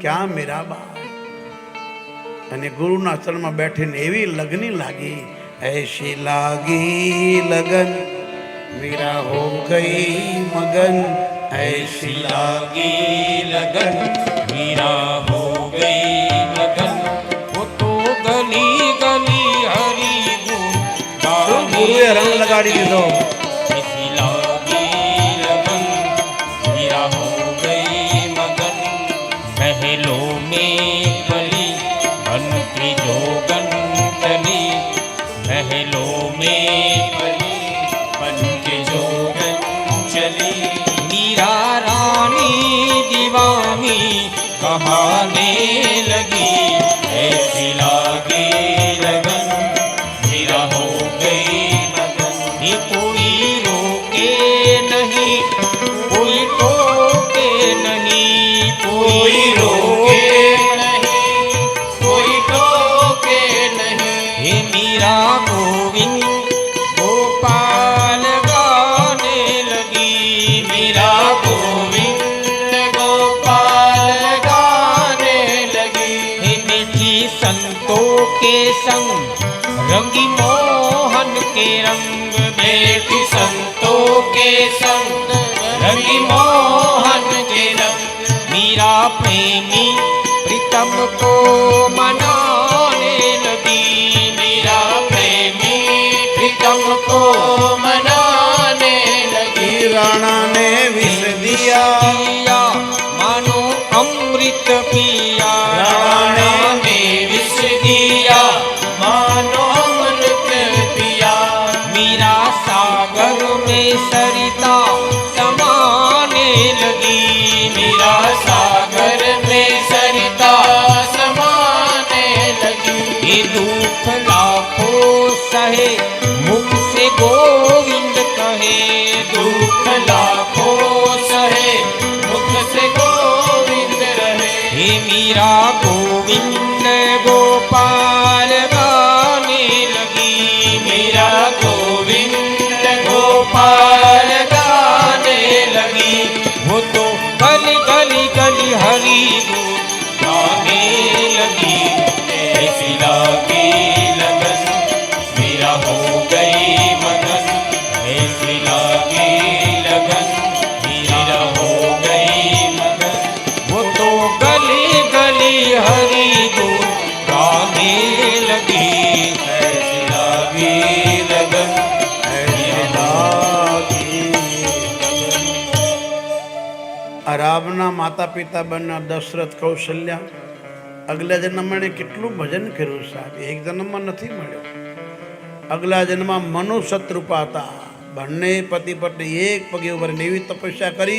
ક્યાં મીરાબાઈ. અને ગુરુના ચરણમાં બેઠીને એવી લગની લાગી, ऐसी लागी लगन मीरा हो गई मगन, ऐसी लागी लगन मीरा हो गई मगन, वो तो गली गली हरी गुण गुरुए रंग लगाड़ी દીધો. ऐसी लागी लगन मीरा हो गई मगन, महलों में गली बन के जोगन चली, महलों में गली बन के जोगन चली, मीरा रानी दीवानी कहाने लगी, ऐसी लागी लगन मीरा हो गई मगन, ये कोई रोके नहीं कोई टोके नहीं, कोई रोके नहीं कोई टोके नहीं, हे मीरा गोविंद गोपाल गाने लगी, मीरा गोविंद गोपाल गाने लगी, हे बेटी संतों के संग रंगी मोहन के रंग, बेटी संतों के संग रंगी मोहन के रंग, मीरा प्रेमी प्रीतम को मनाने लगी, मीरा प्रेमी प्रीतम को मनाने लगी, राणा ने विष दिया मानो अमृत पिया, राणा ने विष दिया मानो अमृत पिया, मीरा सागर में सरिता समाने लगी, मीरा सागर में सरिता समाने लगी, ये दुख लाखों सहे मुख से गोविंद कहे, दुख लाखों सहे मुख से गोविंद रहे, हे मीरा गोविंद गोपाल गाने लगी, मीरा गोविंद गोपाल गाने लगी, वो तो गली गली गली हरि गुण गाने लगी, ऐसी लागी लगन मीरा हो गई मगन, ऐसी लागी लगन मीरा हो गई मगन, वो तो गली गली हरि गुण गाने लगी, ऐसी लागी लगन मीरा लागी આ રામના માતા પિતા બનના દશરથ કૌશલ્યા અગલા જન્મમાં એણે કેટલું ભજન કર્યું સાહેબ, એક જન્મમાં નથી મળ્યો. અગલા જન્મમાં મનુ શત્રુપા હતા, બંને પતિ પત્ની એક પગે ઉપર એવી તપસ્યા કરી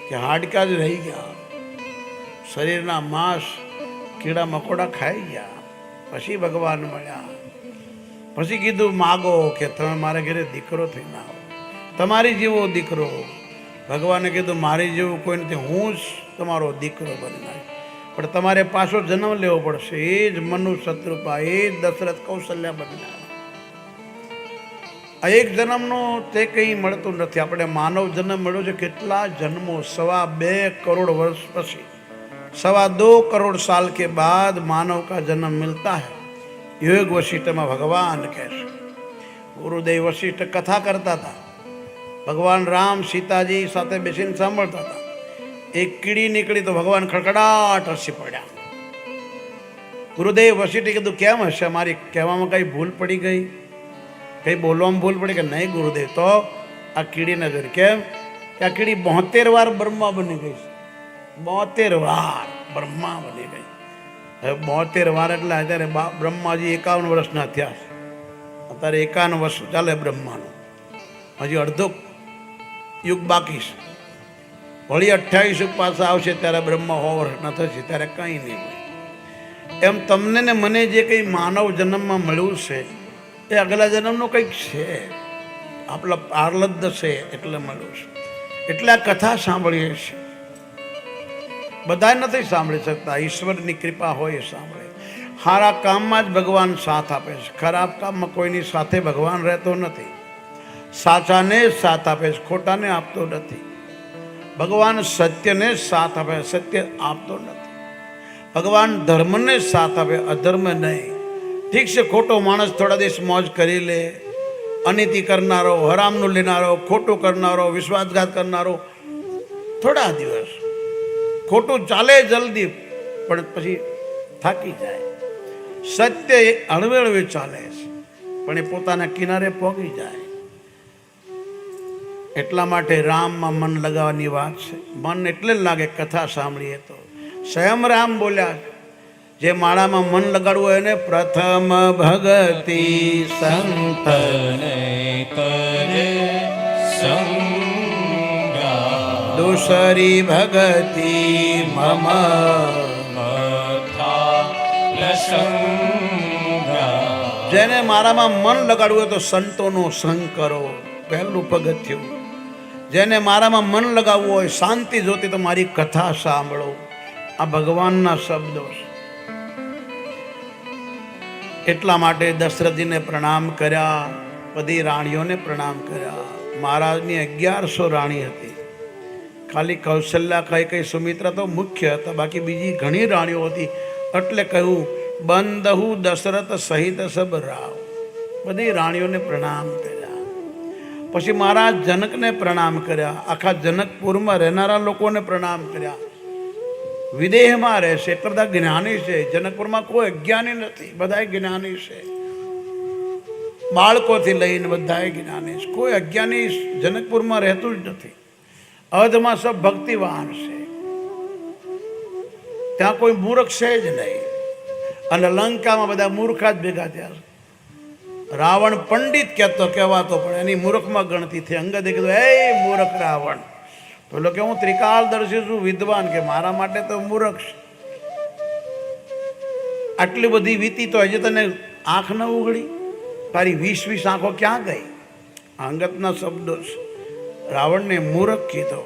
કે હાડકા જ રહી ગયા, શરીરના માંસ કીડા મકોડા ખાઈ ગયા. પછી ભગવાન મળ્યા, પછી કીધું માગો કે તમે મારા ઘરે દીકરો થઈને આવો, તમારી જેવો દીકરો. ભગવાને કીધું મારી જેવું કોઈ નથી, હું જ તમારો દીકરો બની નાખ, પણ તમારે પાછો જન્મ લેવો પડશે. એ જ મનુ શત્રુપા, એ જ દશરથ કૌશલ્યા બન્યા. આ એક જન્મનો તે કંઈ મળતું નથી. આપણે માનવ જન્મ મળ્યો છે કેટલા જન્મો, 2.25 કરોડ વર્ષ પછી, 2.25 કરોड़ साल के बाद मानव का जन्म मिलता है. योग वशिष्ठ में भगवान कैसे गुरुदेव वशिष्ठ कथा करता था, भगवान राम सीताजी साथे बेसीने सांभळता था. एक कीड़ी निकली तो भगवान खड़खड़ाट हसी पड़ा. गुरुदेव वशिष्ठे कीधुं केम हशे, मारी कहेवामां कई भूल पड़ी गई, कई बोलवामां भूल पड़ी कि नहीं गुरुदेव, तो आ कीड़ी ने जोई केम कि आ कीड़ी 72 વાર ब्रह्मा बनी गई, 72 વાર બ્રહ્મા બની ગઈ. હવે 72 વાર એટલે અત્યારે બ્રહ્માજી 51 વર્ષના થયા છે, અત્યારે 51 વર્ષ ચાલે બ્રહ્માનું, હજી અડધો યુગ બાકી છે. વળી 28 યુગ પાછા આવશે ત્યારે બ્રહ્મા 100 વર્ષના થશે, ત્યારે કંઈ નહીં હોય. એમ તમને ને મને જે કંઈ માનવ જન્મમાં મળ્યું છે એ અગલા જન્મનું કંઈક છે, આપણા પારલબ્ધ છે એટલે મળ્યું છે. એટલે આ કથા સાંભળીએ છીએ. બધા નથી સાંભળી શકતા, ઈશ્વરની કૃપા હોય એ સાંભળે. સારા કામમાં જ ભગવાન સાથ આપે છે, ખરાબ કામમાં કોઈની સાથે ભગવાન રહેતો નથી. સાચાને જ સાથ આપે છે, ખોટાને આપતો નથી. ભગવાન સત્યને જ સાથ આપે, સત્ય આપતો નથી. ભગવાન ધર્મને સાથ આપે, અધર્મ નહીં. ઠીક છે, ખોટો માણસ થોડા દિવસ મોજ કરી લે, અનીતિ કરનારો, હરામનું લેનારો, ખોટું કરનારો, વિશ્વાસઘાત કરનારો, થોડા દિવસ ખોટું ચાલે જલ્દી, પણ પછી થાકી જાય. સત્ય એ હળવે હળવે ચાલે છે, પણ એ પોતાના કિનારે પહોંચી જાય. એટલા માટે રામમાં મન લગાવવાની વાત છે. મન એટલે જ લાગે કથા સાંભળીએ તો. સ્વયં રામ બોલ્યા, જે માળામાં મન લગાડવું હોય એને પ્રથમ ભગતિ સંત કરે સંગા દૂસરી ભગતિ મમ કથા પ્રસંગા. જેને મારામાં મન લગાડવું હોય તો સંતોનો સંગ કરો, પહેલું પગથિયું. જેને મારામાં મન લગાવવું હોય, શાંતિ જોતી તો મારી કથા સાંભળો. આ ભગવાનના શબ્દો છે. એટલા માટે દશરથજીને પ્રણામ કર્યા, બધી રાણીઓને પ્રણામ કર્યા. મહારાજની 1100 રાણી હતી. ખાલી કૌશલ્યા, કઈ સુમિત્રા તો મુખ્ય હતા, બાકી બીજી ઘણી રાણીઓ હતી. એટલે કહ્યું બંદહુ દશરથ સહિત સબ રાવ. બધી રાણીઓને પ્રણામ કર્યા. પછી મહારાજ જનકને પ્રણામ કર્યા. આખા જનકપુરમાં રહેનારા લોકોને પ્રણામ કર્યા. વિદેહમાં રહેશે એટલા બધા જ્ઞાની છે. જનકપુરમાં કોઈ અજ્ઞાની નથી, બધા જ્ઞાની છે. બાળકોથી લઈને બધા જ્ઞાની છે. કોઈ અજ્ઞાની જનકપુરમાં રહેતું જ નથી. અવધમાં સબ ભક્તિવાન છે. ત્યાં કોઈ મૂર્ખ છે જ નહીં. અને લંકામાં બધા મૂર્ખા જ ભેગા થયા છે. રાવણ પંડિત કહેવાતો, પણ એની મૂર્ખમાં ગણતી થઈ. અંગદે કીધું, એ મૂર્ખ રાવણ. પેલો કે હું ત્રિકાળદર્શી છું, વિદ્વાન, કે મારા માટે તો મૂર્ખ છે. આટલી બધી વીતી તો હજી તને આંખ ન ઉઘડી? તારી 20 આંખો ક્યાં ગઈ? અંગતના શબ્દો છે. રાવણને મૂર્ખ કીધો.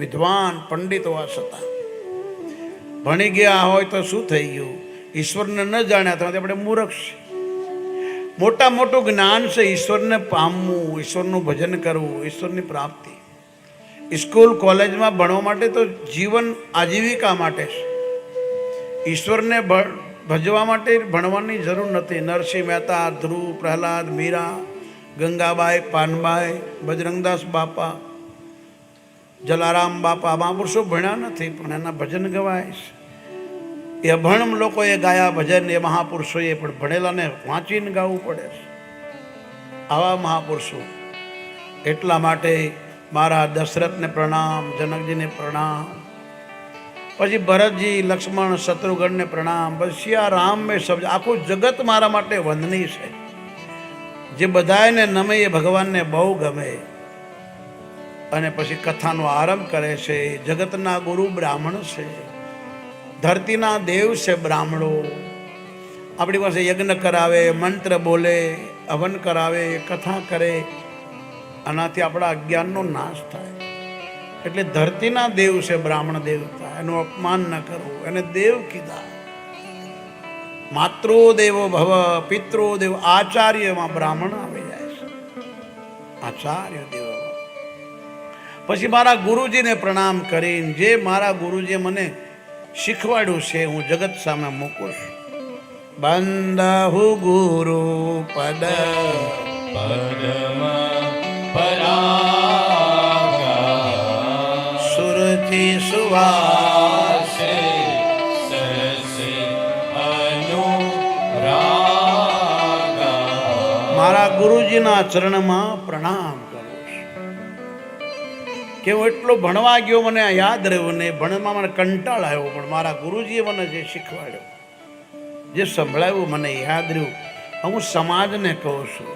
વિદ્વાન પંડિત હોવા છતાં ભણી ગયા હોય તો શું થઈ ગયું? ઈશ્વરને ન જાણ્યા તો આપણે મૂર્ખ છે. મોટું જ્ઞાન છે ઈશ્વરને પામવું, ઈશ્વરનું ભજન કરવું, ઈશ્વરની પ્રાપ્તિ. સ્કૂલ કોલેજમાં ભણવા માટે તો જીવન આજીવિકા માટે છે. ઈશ્વરને ભજવા માટે ભણવાની જરૂર નથી. નરસિંહ મહેતા, ધ્રુવ, પ્રહલાદ, મીરા, ગંગાબાઈ, પાનબાઈ, બજરંગદાસ બાપા, જલારામ બાપા, મહાપુરુષો ભણ્યા નથી, પણ એના ભજન ગવાય છે. એ અભણ લોકોએ ગાયા ભજન, એ મહાપુરુષોએ પણ ભણેલાને વાંચીને ગાવું પડે છે. આવા મહાપુરુષો. એટલા માટે મારા દશરથને પ્રણામ, જનકજીને પ્રણામ, પછી ભરતજી, લક્ષ્મણ, શત્રુઘ્નને પ્રણામ, પછી સિયા રામ મેં શબ્દ. આખું જગત મારા માટે વંદની છે. જે બધાને નમે એ ભગવાનને બહુ ગમે. અને પછી કથાનો આરંભ કરે છે. જગતના ગુરુ બ્રાહ્મણ છે, ધરતીના દેવ છે બ્રાહ્મણો. આપણી પાસે યજ્ઞ કરાવે, મંત્ર બોલે, હવન કરાવે, કથા કરે. આનાથી આપણા અજ્ઞાનનો નાશ થાય. એટલે ધરતીના દેવ છે બ્રાહ્મણ દેવતા. એનું અપમાન ન કરવું. એને દેવ કીધા. માતૃ દેવો ભવ, પિતૃ દેવ, આચાર્યમાં બ્રાહ્મણ આવી જાય છે. આચાર્ય દેવ. પછી મારા ગુરુજીને પ્રણામ કરીને, જે મારા ગુરુજીએ મને શીખવાડ્યું છે હું જગત સામે મૂકું છું. બંદહુ ગુરુ પદ સુરતિ સુવાસે મારા ગુરુજીના ચરણમાં પ્રણામ કરું છું. કે હું એટલો ભણવા ગયો, મને યાદ રહ્યું ને. ભણવામાં મને કંટાળ આવ્યો, પણ મારા ગુરુજીએ મને જે શીખવાડ્યું, જે સંભળાવ્યું, મને યાદ રહ્યું. હું સમાજને કહું છું,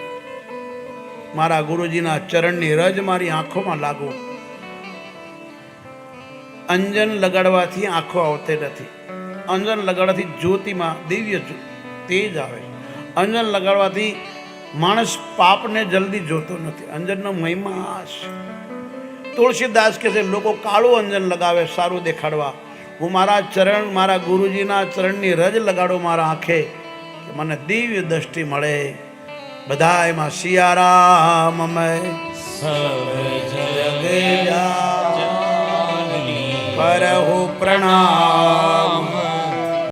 મારા ગુરુજીના ચરણની રજ મારી આંખોમાં લાગુ. અંજન લગાડવાથી આંખો આવતી નથી. અંજન લગાડવાથી જ્યોતિમાં દિવ્ય તેજ આવે. અંજન લગાડવાથી માણસ પાપને જલ્દી જોતો નથી. અંજનનો મહિમા આ છે. તુલસીદાસ કહે છે, લોકો કાળું અંજન લગાવે સારું દેખાડવા. હું મારા ચરણ, મારા ગુરુજીના ચરણની રજ લગાડો મારા આંખે, કે મને દિવ્ય દ્રષ્ટિ મળે. બધા એમાં સિયારામમય પરહુ પ્રણામ